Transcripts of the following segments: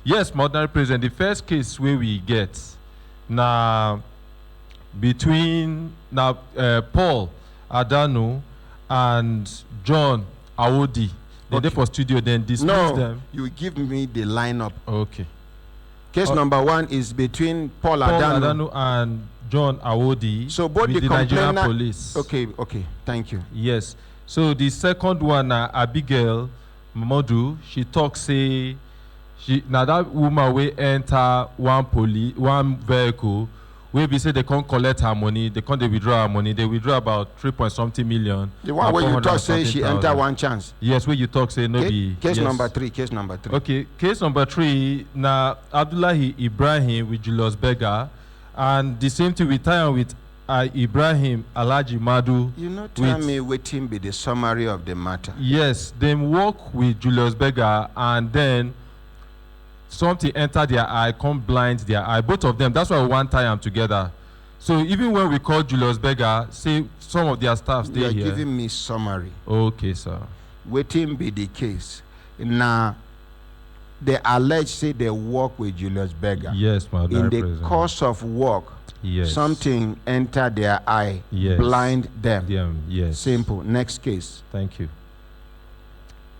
Yes, Modern President. The first case where we get now between now Paul Adano and John Awodi. They there for studio, then dismiss them. You give me the lineup. Okay. Case number 1 is between Paul Adano and John Awodi. So both with the Nigerian police. Okay, thank you. Yes. So the second one, Abigail Modu, she talks say now that woman will enter one vehicle, we be say they can't collect her money, they withdraw her money, they withdraw about 3.something million. The one where you talk say she enter one chance. Yes, where you talk say no be. Case yes. number 3. Okay, case number 3, now Abdullahi Ibrahim with Julius Berger, and the same thing we tie on with Ibrahim Alhaji Madu. You know, tell me waiting be the summary of the matter. Yes, they work with Julius Berger and then something enter their eye, come blind their eye. Both of them, that's why we want tie them together. So even when we call Julius Berger, say some of their staff stay here. You are giving me summary. Okay, sir. Waiting be the case. Now, they allege say they work with Julius Berger. Yes, Madam In the President. course of work, yes, something enter their eye, yes, blind them. Yes. Simple. Next case. Thank you.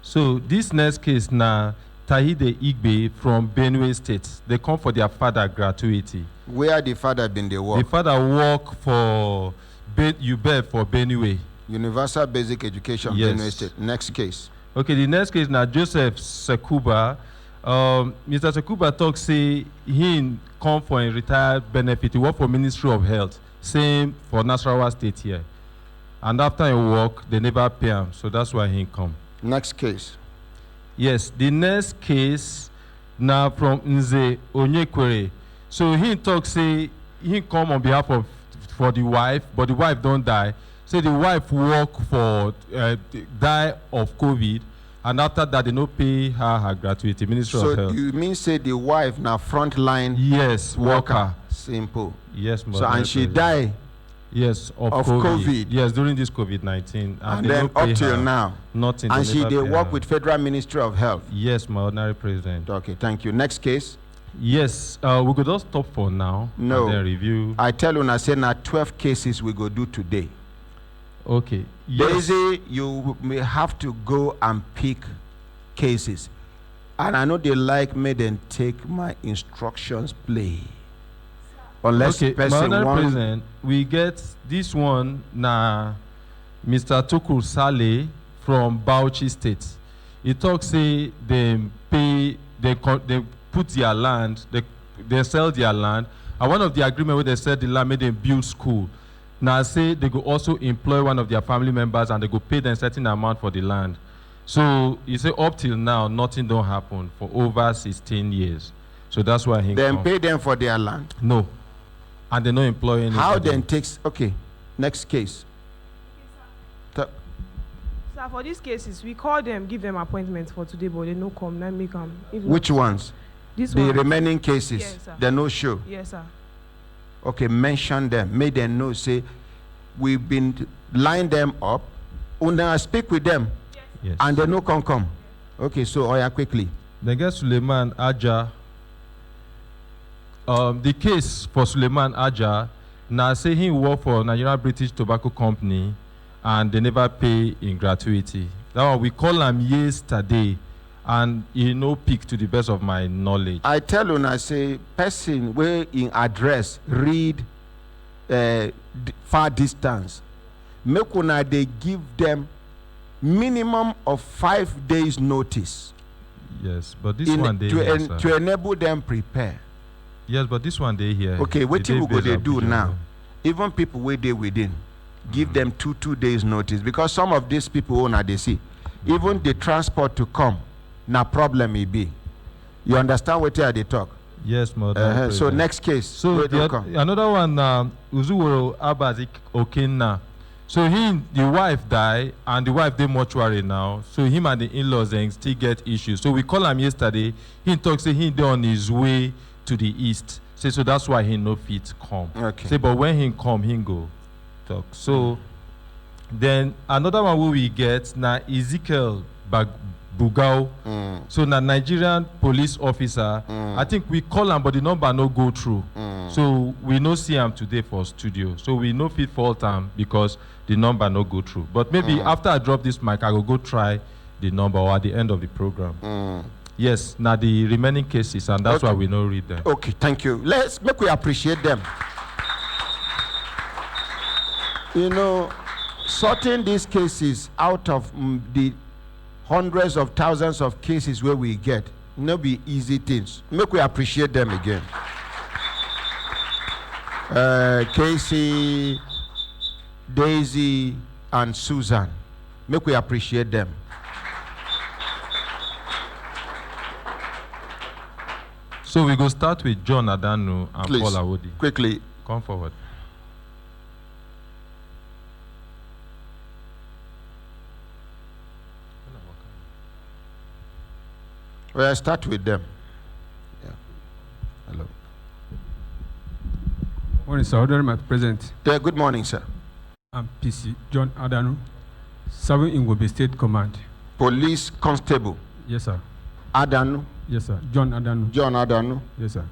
So this next case now, Tahide Igbe from Benue State. They come for their father gratuity. Where the father been they work? The father work for UBEF for Benue. Universal Basic Education, yes. Benue State. Next case. Okay, the next case now Joseph Sekuba. Mr. Sekuba talks say he come for a retired benefit. He work for Ministry of Health. Same for Nasarawa State here. And after he work, they never pay him. So that's why he come. Next case. Yes, the next case now from Nze Onyekwere. So he talk say he come on behalf of for the wife, but the wife don't die. Say the wife work for die of COVID, and after that they no pay her gratuity. Ministry of Health. So you mean say the wife now front line? Yes, worker. Simple. Yes, so and she die. Yes, of COVID. Yes, during this COVID-19. And then up till now. Nothing. And they work with Federal Ministry of Health. Yes, my ordinary president. Okay, thank you. Next case. Yes, we could just stop for now. No. And then review. I tell you, I say now 12 cases we go do today. Okay. Yes. Daisy, you may have to go and pick cases. And I know they like me then take my instructions play. Unless okay, person President, we get this one now, Mr. Tukur Saleh from Bauchi State. He talks say they pay, they put their land, they sell their land, and one of the agreement where they sell the land made them build school. Now say they go also employ one of their family members and they go pay them a certain amount for the land. So you say up till now nothing don't happen for over 16 years. So that's why he then pay them for their land. No. And they no employ any. How then takes okay. Next case. Sir, for these cases, we call them, give them appointments for today, but they no come. Then make them. Which ones? The remaining cases. Yes, sir. They no show. Yes, sir. Okay, mention them. Make them know. Say we've been line them up. Una speak with them. Yes. And they no come. Okay, so Oya quickly. Then get Suleiman Aja. The case for Suleiman Aja, now say he work for Nigerian British Tobacco Company and they never pay in gratuity. That one we call him yesterday and he no pick to the best of my knowledge. I tell you now say person where in address read far distance. Make una they give them minimum of 5 days notice. Yes, but this one they to enable them prepare. Yes, but this one they here. Okay, what people go they do now? Even people where they within, give them 2 days notice because some of these people owner they see, even the transport to come, na problem may be. You understand what they talk? Yes, Madam. So next case. So another one, Uzuworo Abazik Okenna. So the wife die and the wife they mortuary now. So him and the in-laws then still get issues. So we call him yesterday. He talk say he on his way to the east. Say so that's why he no fit come. Okay. Say but when he come, he go talk. So then another one we get now Ezekiel Bugao. So na Nigerian police officer. I think we call him, but the number no go through. So we no see him today for studio. So we no fit fault him because the number no go through. But maybe after I drop this mic, I will go try the number or at the end of the program. Yes, now the remaining cases, and that's why we no read them. Okay, thank you. Let's make we appreciate them. You know, sorting these cases out of the hundreds of thousands of cases where we get, no be easy things. Make we appreciate them again. Casey, Daisy, and Susan. Make we appreciate them. So we go start with John Adanu and Please, Paul Awodi. Quickly. Come forward. Well, I start with them. Yeah. Hello. Morning, sir. Order my present. Yeah, good morning, sir. I'm PC John Adanu, serving in Gombe State Command. Police Constable Yes, sir. Adanu, Yes, sir. John Adanu. John Adanu, Yes, sir.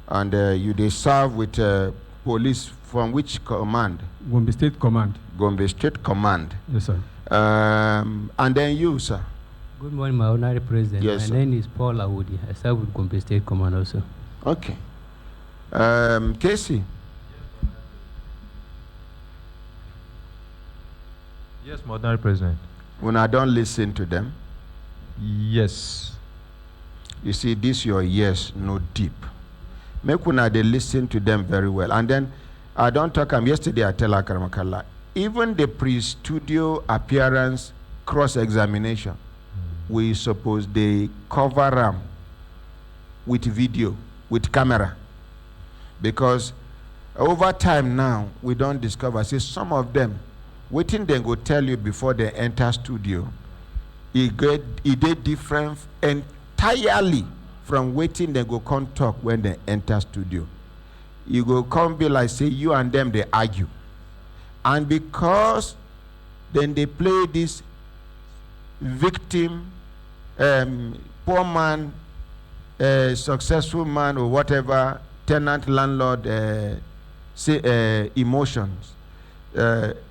and you they serve with police from which command? Gombe State Command. Gombe State Command. Yes, sir. And then you, sir. Good morning, my honorary president. Yes, my sir. name is Paul Awodi. I serve with Gombe State Command also. Okay. Casey. Yes, Modern President. When I don't listen to them, Yes. you see, this your yes, no deep. Make una they listen to them very well. And then I don't talk yesterday I tell Akaramakala, even the pre-studio appearance cross-examination, we suppose they cover them with video, with camera. Because over time now, we don't discover, see some of them, waiting they go tell you before they enter studio, it did different entirely from waiting they go come talk when they enter studio. You go come be like say you and them they argue. And because then they play this victim, poor man, successful man or whatever, tenant, landlord, emotions,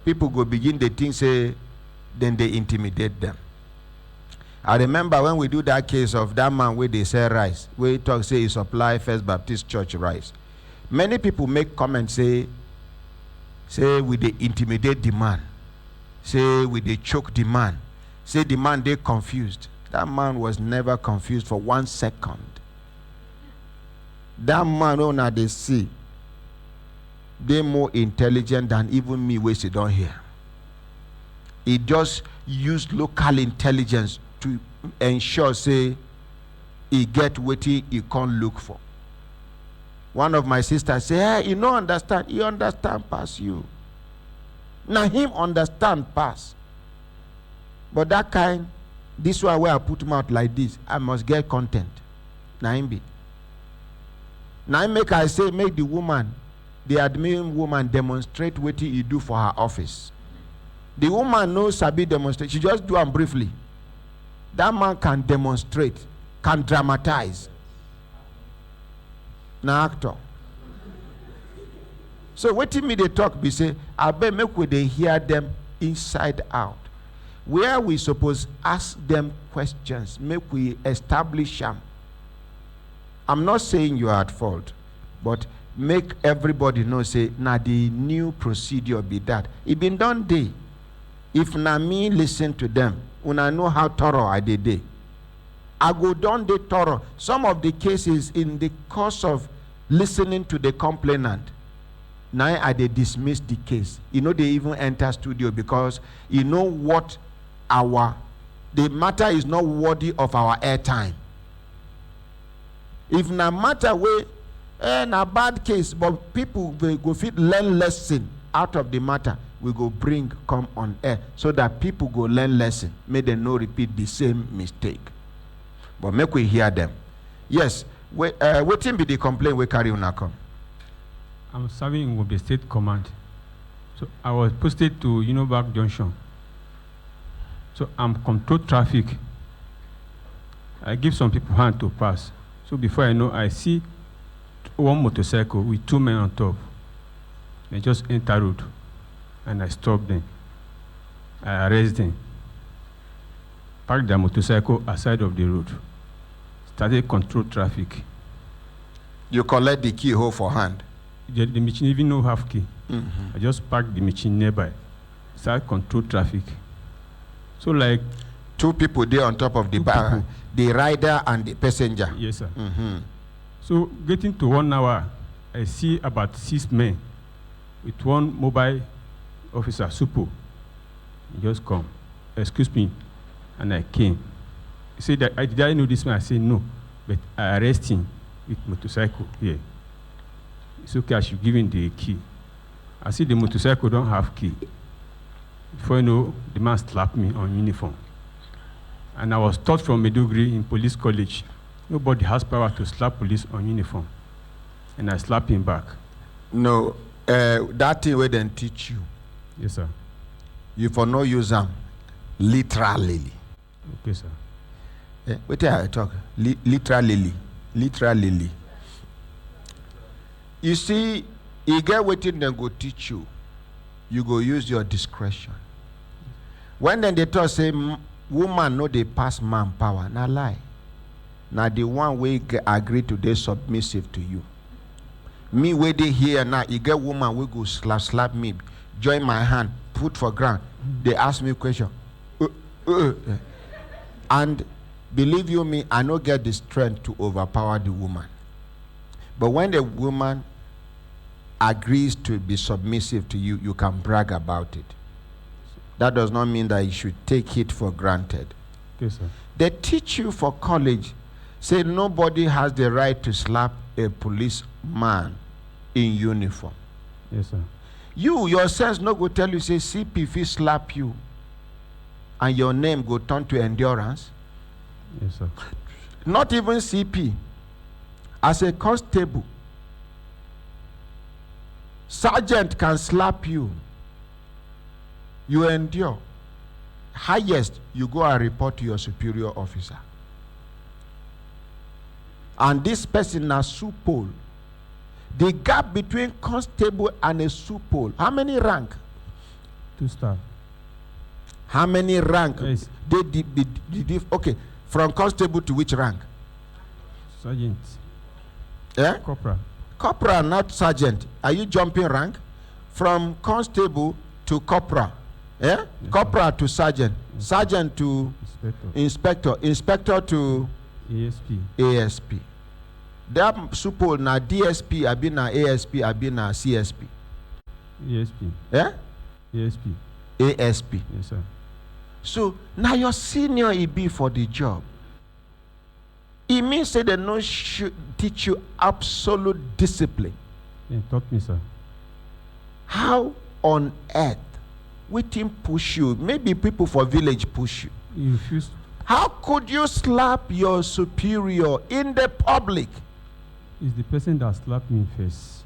people go begin they think say, then they intimidate them. I remember when we do that case of that man where they sell rice, where he talk say he supply First Baptist Church rice. Many people make comments say we they intimidate the man, say we they choke the man, say the man they confused. That man was never confused for 1 second. That man on they see, they more intelligent than even me where they don't hear. He just used local intelligence to ensure say he get what he can't look for. One of my sisters say, hey, you don't understand. He understand past you. Now him understand past. But that kind, this one where I put him out like this, I must get content. Now him be. Now make I say, make the woman, the admin woman demonstrate what he do for her office. The woman knows Sabi demonstrate. She just do them briefly. That man can demonstrate, can dramatize. Now actor. So what me they talk be say, I bet make we they hear them inside out. Where we suppose ask them questions, make we establish them. I'm not saying you are at fault, but make everybody know say now the new procedure be that. It been done day. If na me listen to them, when I know how thorough I did, I go down the thorough. Some of the cases in the course of listening to the complainant, now I they dismiss the case. You know they even enter studio because you know what the matter is not worthy of our airtime. If na matter way, na bad case, but people will go fit learn lesson out of the matter. We go come on air so that people go learn lesson. May they no repeat the same mistake. But make we hear them. Yes, waiting be the complaint we carry on come. I'm serving in Gombe State Command. So I was posted to Unibag Junction. So I'm control traffic. I give some people hand to pass. So before I know, I see one motorcycle with 2 men on top. They just enter road, and I stop them. I arrest them. Park their motorcycle aside of the road. Started control traffic. You collect the key hold for hand. The machine even no half key. Mm-hmm. I just park the machine nearby. Start control traffic. So like 2 people there on top of the 2 bar, people. the rider and the passenger. Yes, sir. Mm-hmm. So getting to 1 hour, I see about 6 men with 1 mobile officer, Supo. He just come. Excuse me. And I came. He said that did I know this man? I said no. But I arrest him with motorcycle here. It's okay, I should give him the key. I see the motorcycle don't have key. Before you know, the man slapped me on uniform. And I was taught from Medugri in police college. Nobody has power to slap police on uniform. And I slapped him back. No, that thing where they teach you, Yes, sir. you for no use them literally. Okay, sir. What I talk? Literally. You see, you get waiting, then go teach you. You go use your discretion. When then they talk say woman no they pass man power, na lie. Now the one way agree to they submissive to you. Me where they here now, you get woman we go slap me, join my hand, put for ground. They ask me question. And believe you me, I no get the strength to overpower the woman. But when the woman agrees to be submissive to you, you can brag about it. That does not mean that you should take it for granted. Okay, sir. They teach you for college, say nobody has the right to slap a policeman in uniform. Yes, sir. You, your sense no go tell you, say CP if he slap you and your name go turn to endurance. Yes, sir. Not even CP. As a constable, sergeant can slap you. You endure. Highest, you go and report to your superior officer. And this person is supol. The gap between constable and a supol, how many rank? 2 star. How many rank? Yes. Okay, from constable to which rank? Sergeant. Yeah? Corporal. Corporal, not sergeant. Are you jumping rank? From constable to corporal. Yeah? Yes, Corporal to sergeant. Yes, Sergeant to Inspector. Inspector to ASP. ASP. That supol na DSP, abi na ASP, abi na CSP. ASP. Yeah? ASP. ASP. Yes, sir. So now your senior he be for the job. It means that they no should teach you absolute discipline. Yeah, taught me, sir. How on earth with him push you? Maybe people for village push you. You refused. How could you slap your superior in the public? It's the person that slapped me first.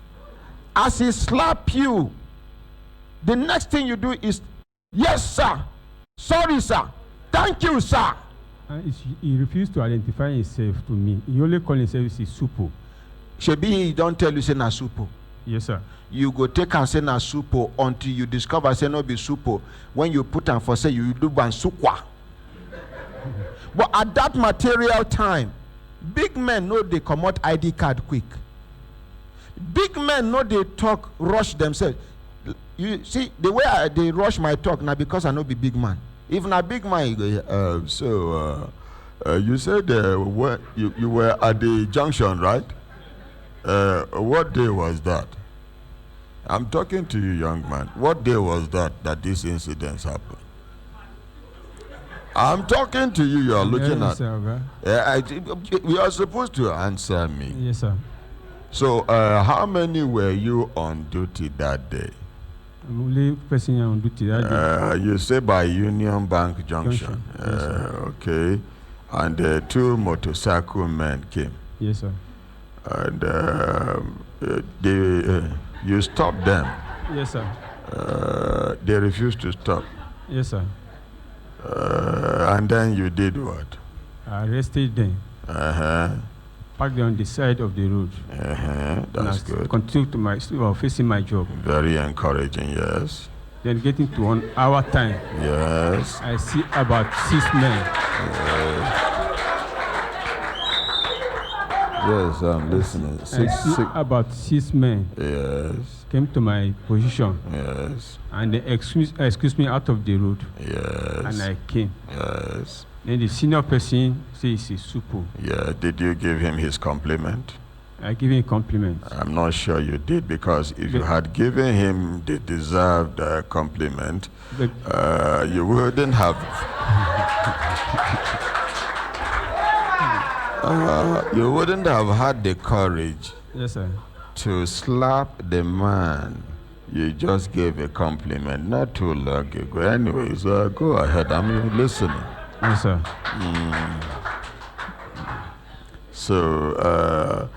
As he slap you, the next thing you do is, yes, sir. Sorry, sir. Thank you, sir. And he refused to identify himself to me. He only called himself a Supo. Shebi he don't tell you say na supo. Yes, sir. You go take and say na supo until you discover say no be supo. When you put am for say you do ban sukwa. But at that material time, big men know they comot ID card quick. Big men know they talk rush themselves. You see the way they rush my talk now because I know be big man. If na big man, you go. You said you were at the junction, right? What day was that? I'm talking to you, young man. What day was that these incidents happened? I'm talking to you. You are looking Yes, at. sir. You are supposed to answer me. Yes, sir. So, how many were you on duty that day? I'm only person on duty that day. You say by Union Bank Junction. Yes, sir. Okay. And 2 motorcycle men came. Yes, sir. And you stopped them. Yes, sir. They refused to stop. Yes, sir. And then you did what? I I arrested them, parked them on the side of the road. That's and good. Continued to facing my job. Very encouraging, yes. Then getting to 1 hour time, Yes. I see about 6 men. Yes, I'm listening. I see about 6 men Yes. came to my position Yes. and they excused me out of the road, Yes. and I came. Yes. Then the senior person says he's super. Yeah. Did you give him his compliment? I give him compliments. I'm not sure you did, because if you had given him the deserved compliment, But you wouldn't have. You wouldn't have had the courage yes, sir. to slap the man you just gave a compliment not too long ago. Anyways, go ahead. I'm listening. Yes, sir. So,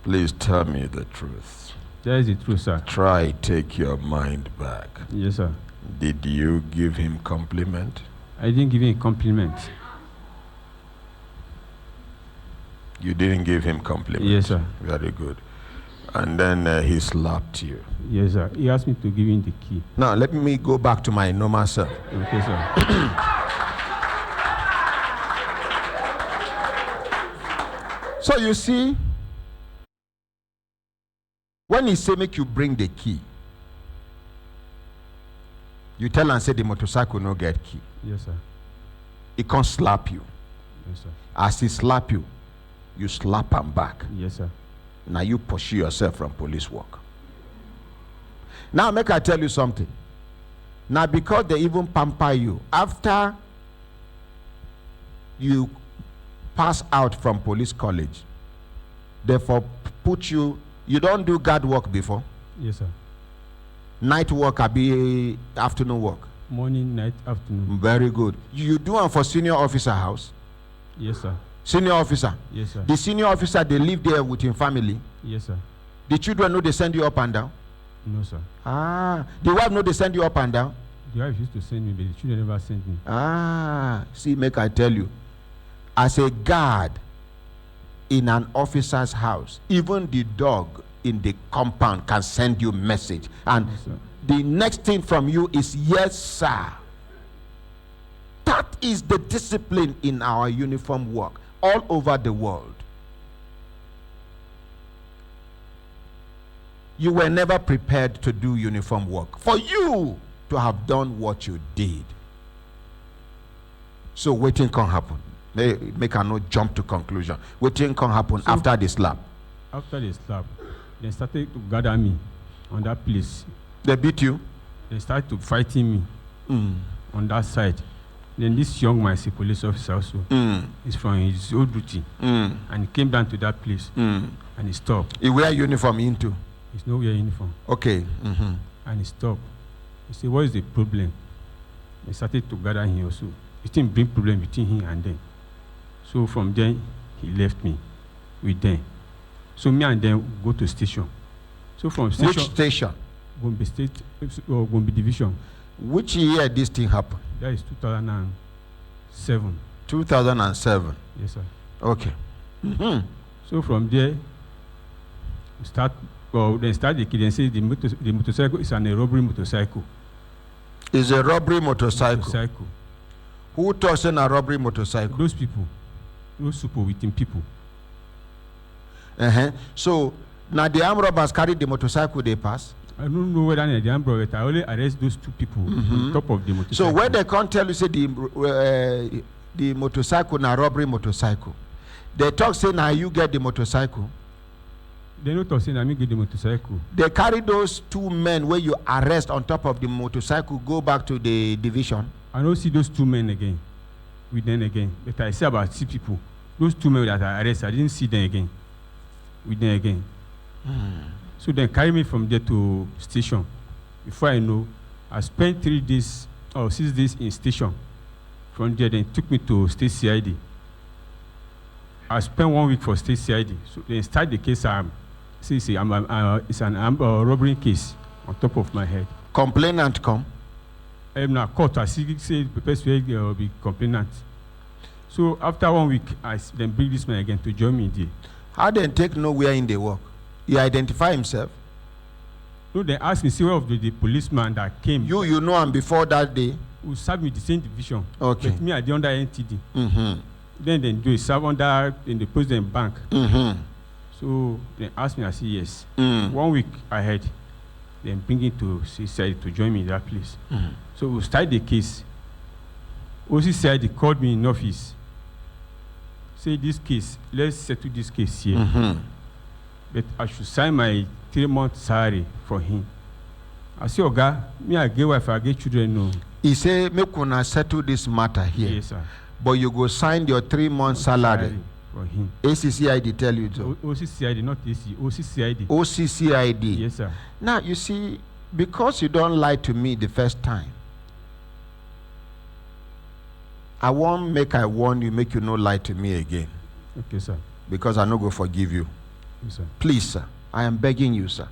please tell me the truth. That is the truth, sir. Try take your mind back. Yes, sir. Did you give him compliment? I didn't give him a compliment. You didn't give him compliment? Yes, sir. Very good. And then he slapped you. Yes, sir. He asked me to give him the key. Now, let me go back to my normal self. Okay, sir. So you see, when he say make you bring the key, you tell and say the motorcycle no get key. Yes, sir. He can't slap you. Yes, sir. As he slap you, you slap him back. Yes, sir. Now you pursue yourself from police work. Now make I tell you something. Now because they even pamper you, after you pass out from police college, therefore put you don't do guard work before? Yes, sir. Night work or be afternoon work? Morning, night, afternoon. Very good. You do one for senior officer house? Yes, sir. Senior officer? Yes, sir. The senior officer, they live there with his family? Yes, sir. The children know they send you up and down? No, sir. Ah, the wife know they send you up and down? The wife used to send me, but the children never sent me. Ah, see, make I tell you, as a guard in an officer's house, even the dog in the compound can send you message, and Yes, sir. the next thing from you is yes, sir. That is the discipline in our uniform work all over the world. You were never prepared to do uniform work for you to have done what you did. So waiting can happen. Make a no jump to conclusion. Waiting can happen So- after the slap. After the slap, they started to gather me on that place. They beat you. They started to fighting me Mm. on that side. Then this young man is a police officer also. He's from his old duty. And he came down to that place and he stopped. You wear uniform into. He's not wearing uniform. Okay. And he stopped. He said, what is the problem? They started to gather him also. It didn't bring problem between him and them. So from there, he left me with them. So me and them go to station. So from station, Which station? Gombe State, or Gombe Division. Which year this thing happened? That is 2007. 2007. Yes, sir. Okay. So from there, we start. Well, they start the kid and say the motorcycle is a robbery motorcycle. It's a robbery motorcycle. Motorcycle. Who tossed in a robbery motorcycle? Those people, those super within people. So now the armed robbers carried the motorcycle they pass. I don't know whether they are but I only arrest those two people on top of the motorcycle. So when they can't tell you say the motorcycle na robbery motorcycle, they talk say now you get the motorcycle. They not talk saying I mean get the motorcycle. They carry those two men where you arrest on top of the motorcycle go back to the division. I don't see those two men again, with them again. But I see about 6 people. Those 2 men that I arrested, I didn't see them again, with them again. So they carry me from there to station. Before I know, I spent 3 days or 6 days in station. From there, they took me to state CID. I spent 1 week for state CID. So they start the case. It's an robbery case on top of my head. Complainant come. I'm not court. I see say the person will be complainant. So after 1 week, then bring this man again to join me there. How then take nowhere in the work? He identify himself. So they asked me, see, where of the policeman that came, You know him before that day. who served me the same division. Okay. But me, I did under NTD. Mm-hmm. Then they do serve under in the President Bank. Mm-hmm. So they asked me, I said yes. Mm. 1 week ahead, then bring him to CCID to join me in that place. Mm. So we started the case. OCCID called me in office. Say this case, let's settle this case here. Mm-hmm. But I should sign my 3-month salary for him. I say, Oga, me I get wife, I get children, no. He say, make una settle this matter here. Yes, sir. But you go sign your 3-month salary. for him. ACCID tell you to. OCCID, not AC, OCCID. OCCID. Yes, sir. Now, you see, because you don't lie to me the first time, I warn you, make you no lie to me again. Okay, sir. Because I no go forgive you. Yes, sir. Please, sir, I am begging you, sir.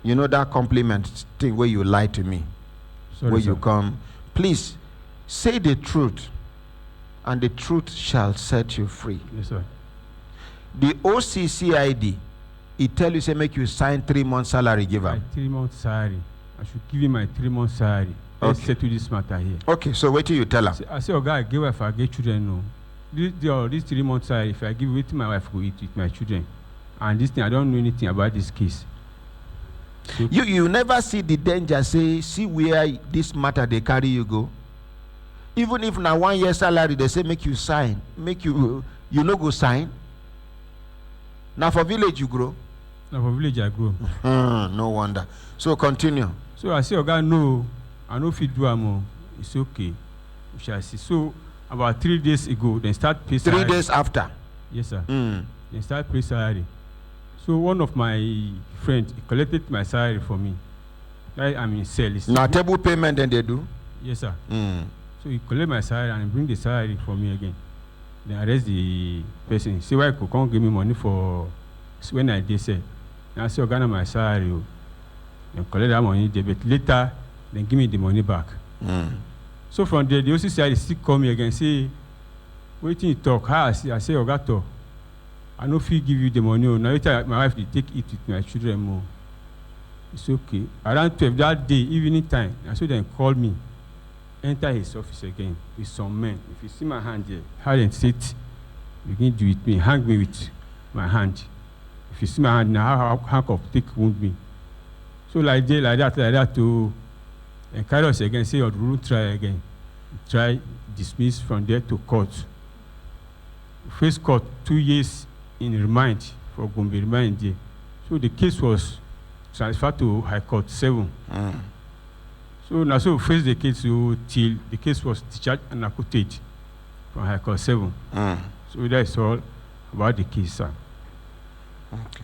You know that compliment thing where you lie to me, Sorry, where sir. you come. Please, say the truth, and the truth shall set you free. Yes, sir. The OCCID, it tell you, say, make you sign 3-month salary, give My him. 3-month salary. I should give him my 3-month salary. Let's Okay. settle this matter here. Okay, so wait till you tell him. I say, Oga, I get wife, I get children, no. This 3-month salary, if I give it to my wife, go eat with my children. And this thing, I don't know anything about this case. So, You never see the danger, say, see where this matter they carry you go. Even if na 1 year salary, they say make you sign, make you no go sign. Now for village you grow. now for village I grow. No wonder. So continue. So I say, Oga, no, I no fit do am. It's okay. We shall see. So about 3 days ago, they start pay 3 salary. days after. Yes, sir. Mm. They start pay salary. So one of my friends collected my salary for me. Like I'm in cell. Now table payment then they do. Yes, sir. Mm. So he collect my salary and bring the salary for me again. Then arrest the person. See why he could come give me money for when I did say. And I say, Oga, na my salary. Oh. Then collect that money there, but later then give me the money back. Mm. So from there, the OCCID still call me again, say, waiting you talk. How I say, Oga, talk. I no fit give you the money. Oh. Now later my wife dey take it with my children more. It's okay. Around 12 that day, evening time, and so then call me. Enter his office again with some men. If you see my hand here, how they sit, begin do with me, hang me with my hand. If you see my hand now, how of take wound me. So like that to carry us again, say, you will try again. Try dismiss from there to court. First court, 2 years in remand for Gombe remand there. So the case was transferred to High Court 7. Mm. So now so we face the case till the case was discharged and acquitted from High Court 7. Mm. So that is all about the case, sir. Okay.